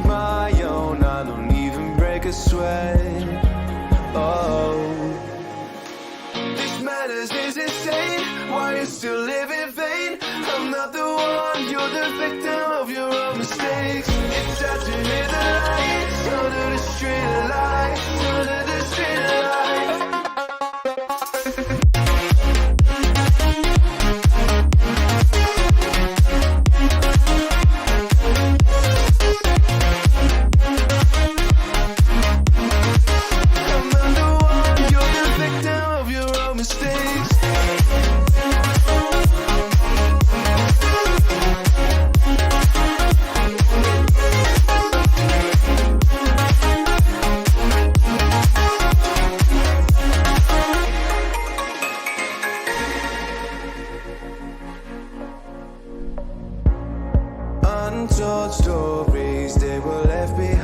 my own. I don't even break a sweat. Oh, this madness is insane. Why you still live in vain? I'm not the one, you're the victim of your own mistakes. It's time to hit the lights under the street lights, under the street lights. Untold stories, they were left behind.